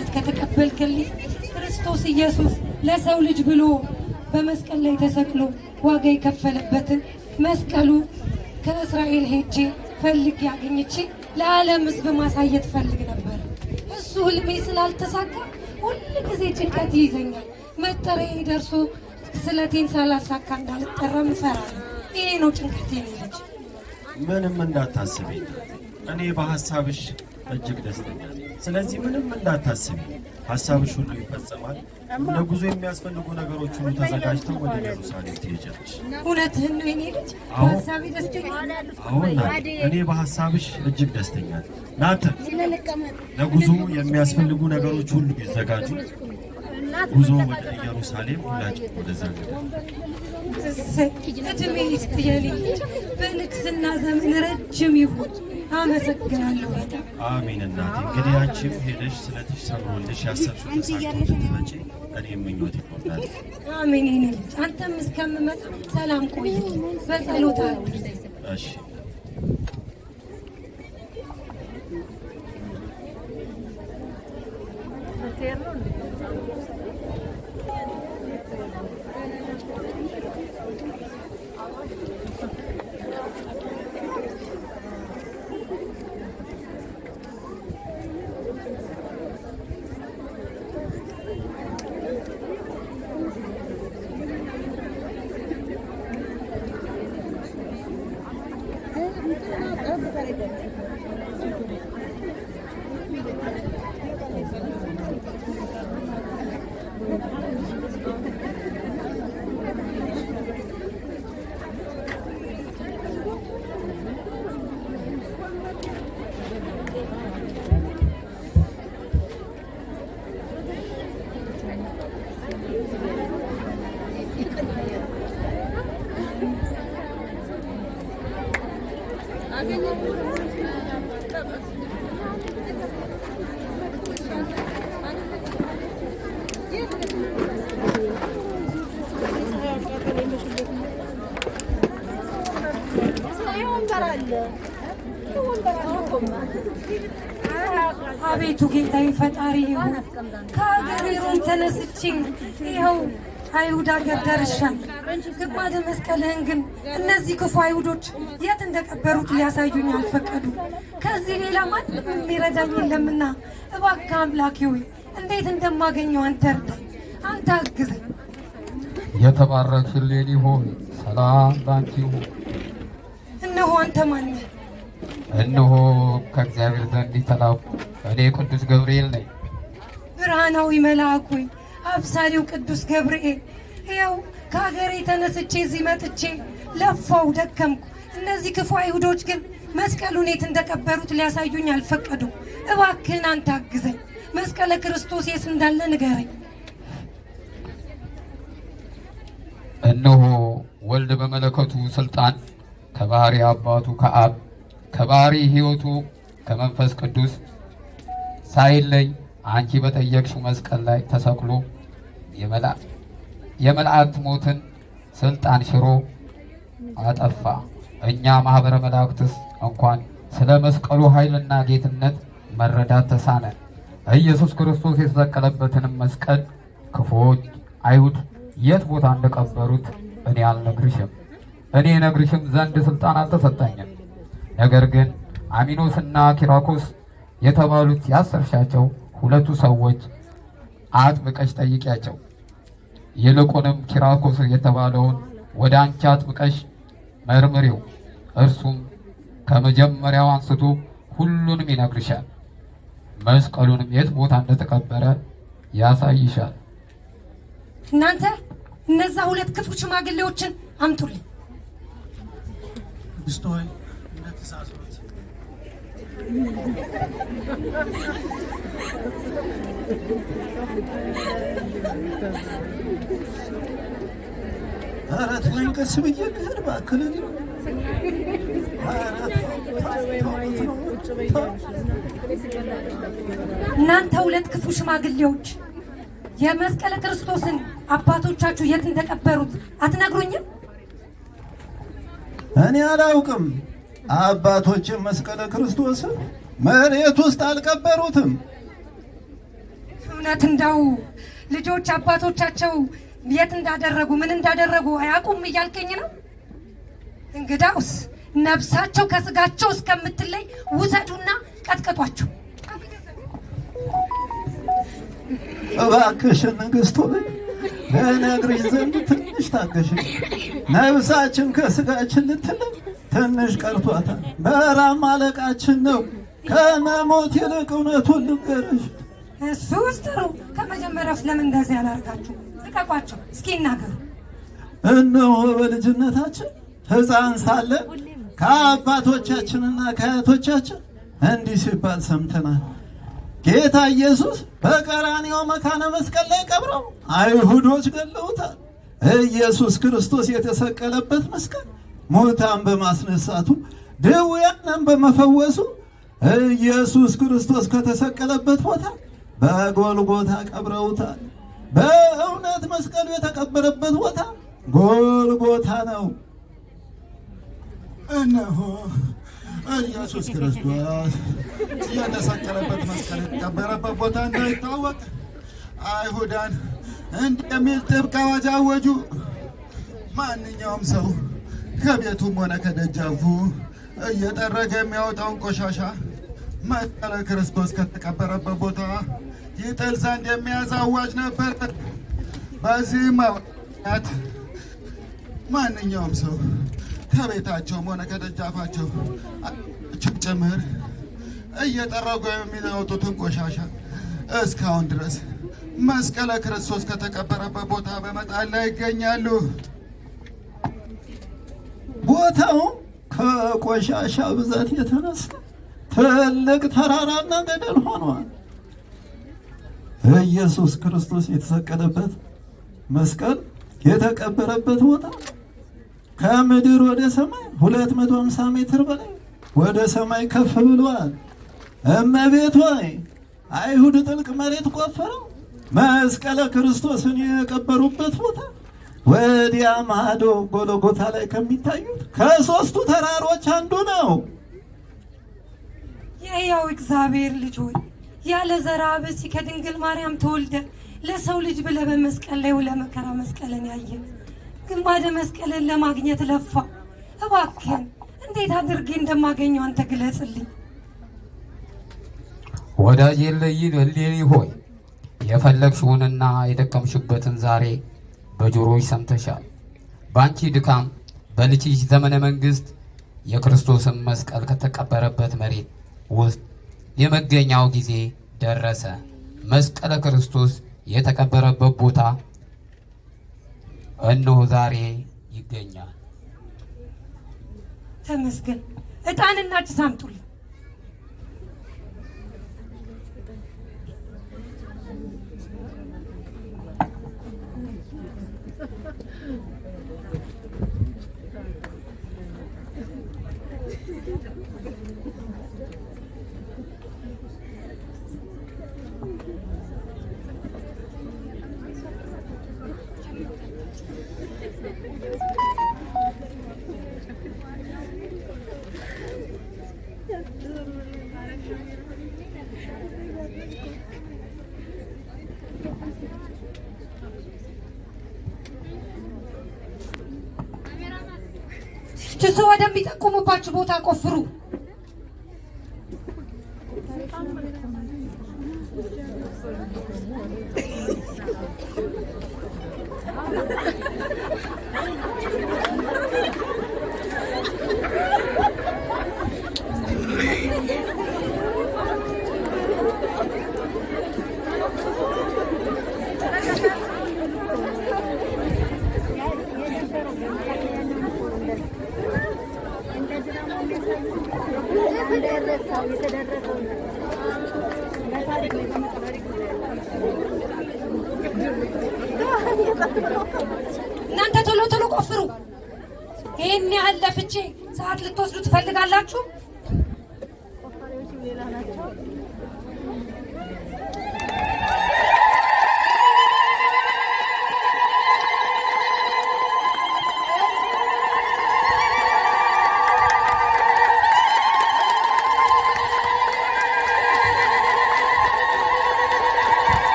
በእምነት ከተቀበልክልኝ ክርስቶስ ኢየሱስ ለሰው ልጅ ብሎ በመስቀል ላይ ተሰቅሎ ዋጋ የከፈለበትን መስቀሉ ከእስራኤል ሄጄ ፈልጌ አግኝቼ ለዓለም ሕዝብ ማሳየት ፈልግ ነበር። እሱ ህልሜ ስላልተሳካ ሁል ጊዜ ጭንቀት ይይዘኛል። መጠሪያ ደርሶ ስለቴን ሳላሳካ እንዳልጠራም እፈራለሁ። ይሄ ነው ጭንቀቴ። ልጅ ምንም እንዳታስቢ፣ እኔ በሐሳብሽ እጅግ ደስተኛ ነኝ። ስለዚህ ምንም እንዳታስቢ፣ ሐሳብሽ ሁሉ ይፈጸማል። ለጉዞ የሚያስፈልጉ ነገሮች ሁሉ ተዘጋጅተው ወደ ኢየሩሳሌም ትሄጃለሽ። እውነትህን ነው የኔ ልጅ? በሐሳቤ ደስተኛ? አሁን እኔ በሐሳብሽ እጅግ ደስተኛ ነኝ። ናተ ለጉዞ የሚያስፈልጉ ነገሮች ሁሉ ይዘጋጁ። ጉዞ ወደ ኢየሩሳሌም ሁላችን ወደዛ ነው። እድሜ ይስጥ የኔ ልጅ፣ በንግስና ዘመን ረጅም ይሁን። አመሰግናለሁ በጣም። አሜን እናቴ። እንግዲህ አንቺም ሄደሽ ስለትሽ ሰምሮልሽ ያሰብሽው ተሳክቶ ስትመጪ እኔም ምኞት ይሞላል። አሜን የኔ ልጅ። አንተም እስከምመጣ ሰላም ቆይ፣ በጸሎት አትርስ። እሺ አቤቱ ጌታዬ ፈጣሪ ይሁን። ከሀገሬ ሮም ተነስቼ ይኸው አይሁድ ሀገር ደርሻለሁ። ግማደ መስቀልህን ግን እነዚህ ክፉ አይሁዶች የት እንደቀበሩት ሊያሳዩኝ አልፈቀዱ። ከዚህ ሌላ ማንም የሚረዳኝ የለምና እባክህ አምላኬ ሆይ እንዴት እንደማገኘው አንተ እርዳኝ፣ አንተ አግዘኝ። የተባረክሽ እሌኒ ሆይ ሰላም ላንቺ ይሁን። እነሆ አንተ ማን ነህ? እነሆ ከእግዚአብሔር ዘንድ የተላኩ እኔ ቅዱስ ገብርኤል ነኝ። ብርሃናዊ መልአክ ሆይ አብሳሪው ቅዱስ ገብርኤል፣ ይኸው ከሀገሬ ተነስቼ እዚህ መጥቼ ለፋው ደከምኩ። እነዚህ ክፉ አይሁዶች ግን መስቀሉን የት እንደቀበሩት ሊያሳዩኝ አልፈቀዱም። እባክህን አንተ አግዘኝ፣ መስቀለ ክርስቶስ የት እንዳለ ንገረኝ። እነሆ ወልድ በመለኮቱ ስልጣን ከባህሪ አባቱ ከአብ ከባህሪ ሕይወቱ ከመንፈስ ቅዱስ ሳይለይ አንቺ በጠየቅሽው መስቀል ላይ ተሰቅሎ የመላእክት ሞትን ስልጣን ሽሮ አጠፋ። እኛ ማህበረ መላእክትስ እንኳን ስለ መስቀሉ ኃይልና ጌትነት መረዳት ተሳነን። ኢየሱስ ክርስቶስ የተሰቀለበትንም መስቀል ክፉዎች አይሁድ የት ቦታ እንደቀበሩት እኔ አልነግርሽም፣ እኔ ነግርሽም ዘንድ ስልጣን አልተሰጠኝም። ነገር ግን አሚኖስና ኪራኮስ የተባሉት ያሰርሻቸው ሁለቱ ሰዎች አጥብቀሽ ጠይቂያቸው። ይልቁንም ኪራኮስ የተባለውን ወደ አንቺ አጥብቀሽ መርምሪው፣ እርሱም ከመጀመሪያው አንስቶ ሁሉንም ይነግርሻል። መስቀሉንም የት ቦታ እንደተቀበረ ያሳይሻል። እናንተ እነዛ ሁለት ክፉ ሽማግሌዎችን አምጡልኝ። ብስቶይ እንደተሳሰሩት አራት ወይን ቀስ ብዬ ልሄድ እባክህ። እናንተ ሁለት ክፉ ሽማግሌዎች የመስቀለ ክርስቶስን አባቶቻችሁ የት እንደቀበሩት አትነግሩኝም? እኔ አላውቅም። አባቶችን መስቀለ ክርስቶስን መሬት ውስጥ አልቀበሩትም። እውነት እንደው ልጆች አባቶቻቸው የት እንዳደረጉ ምን እንዳደረጉ አያውቁም እያልከኝ ነው? እንግዳውስ ነፍሳቸው ከስጋቸው እስከምትለይ ውሰዱና ቀጥቅጧቸው። እባክሽን ንግሥት ሆይ ልነግርሽ ዘንድ ትንሽ ታገሽ። ነፍሳችን ከስጋችን ልትለይ ትንሽ ቀርቷታል። በራም ማለቃችን ነው። ከመሞት ይልቅ እውነቱን ልንገርሽ። እሱስ ጥሩ። ከመጀመሪያው ስለምን እንደዚህ ያላርጋችሁ? ልቀቋቸው እስኪ ይናገሩ። እነሆ በልጅነታችን ሕፃን ሳለን ከአባቶቻችንና ከአያቶቻችን እንዲህ ሲባል ሰምተናል። ጌታ ኢየሱስ በቀራንዮ መካነ መስቀል ላይ ቀብረው አይሁዶች ገለውታል። ኢየሱስ ክርስቶስ የተሰቀለበት መስቀል ሙታን በማስነሳቱ ድውያንን በመፈወሱ ኢየሱስ ክርስቶስ ከተሰቀለበት ቦታ በጎልጎታ ቀብረውታል። በእውነት መስቀሉ የተቀበረበት ቦታ ጎልጎታ ነው። እነሆ ኢየሱስ ክርስቶስ የተሰቀለበት መስቀል የተቀበረበት ቦታ እንዳይታወቅ አይሁዳን እንደሚል ጥብቅ አዋጅ አወጁ። ማንኛውም ሰው ከቤቱም ሆነ ከደጃፉ እየጠረገ የሚያወጣውን ቆሻሻ መስቀለ ክርስቶስ ከተቀበረበት ቦታ ይጥል ዘንድ የሚያዝ አዋጅ ነበር። በዚህም አዋጅ ማንኛውም ሰው ከቤታቸውም ሆነ ከደጃፋቸው ጭምር እየጠረጉ የሚያወጡትን ቆሻሻ እስካሁን ድረስ መስቀለ ክርስቶስ ከተቀበረበት ቦታ በመጣል ላይ ይገኛሉ። ቦታው ከቆሻሻ ብዛት የተነሳ ትልቅ ተራራና ገደል ሆኗል። ኢየሱስ ክርስቶስ የተሰቀለበት መስቀል የተቀበረበት ቦታ ከምድር ወደ ሰማይ 250 ሜትር በላይ ወደ ሰማይ ከፍ ብሏል። እመቤት ሆይ አይሁድ ጥልቅ መሬት ቆፍረው መስቀለ ክርስቶስን የቀበሩበት ቦታ ወዲያ ማዶ ጎልጎታ ላይ ከሚታዩት ከሦስቱ ተራሮች አንዱ ነው። የሕያው እግዚአብሔር ልጅ ሆይ ያለ ዘርአ ብእሲ ከድንግል ማርያም ተወልደ ለሰው ልጅ ብለህ በመስቀል ላይ ለመከራ መስቀልን ያየ ግንባደ መስቀልን ለማግኘት ለፋ። እባክህን እንዴት አድርጌ እንደማገኘው አንተ ግለጽልኝ። ወዳጄ እሌኒ ሆይ የፈለግሽውንና የደከምሽበትን ዛሬ በጆሮሽ ሰምተሻል። በአንቺ ድካም በልጅሽ ዘመነ መንግስት የክርስቶስን መስቀል ከተቀበረበት መሬት ውስጥ የመገኛው ጊዜ ደረሰ። መስቀለ ክርስቶስ የተቀበረበት ቦታ እነሆ ዛሬ ይገኛል። ተመስገን። ዕጣንና ጭስ አምጡልኝ። ጭሱ ወደሚጠቁሙባችሁ ቦታ ቆፍሩ። እናንተ ቶሎ ቶሎ ቆፍሩ። ይሄን ያህል ለፍቼ ሰዓት ልትወስዱ ትፈልጋላችሁ?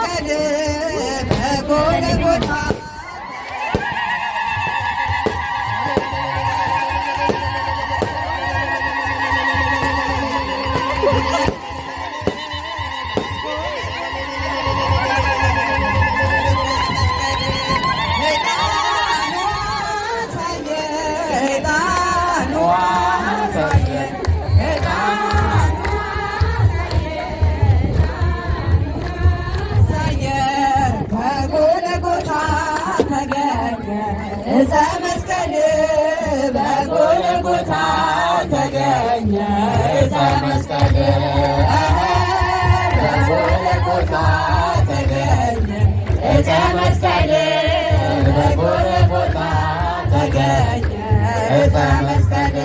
መስቀል በጎልጎታ እፀ መስቀል በጎልጎታ ተገኘ እፀ መስቀል በጎልጎታ ተገኘ እፀ መስቀል በጎልጎታ ተገኘ እፀ መስቀል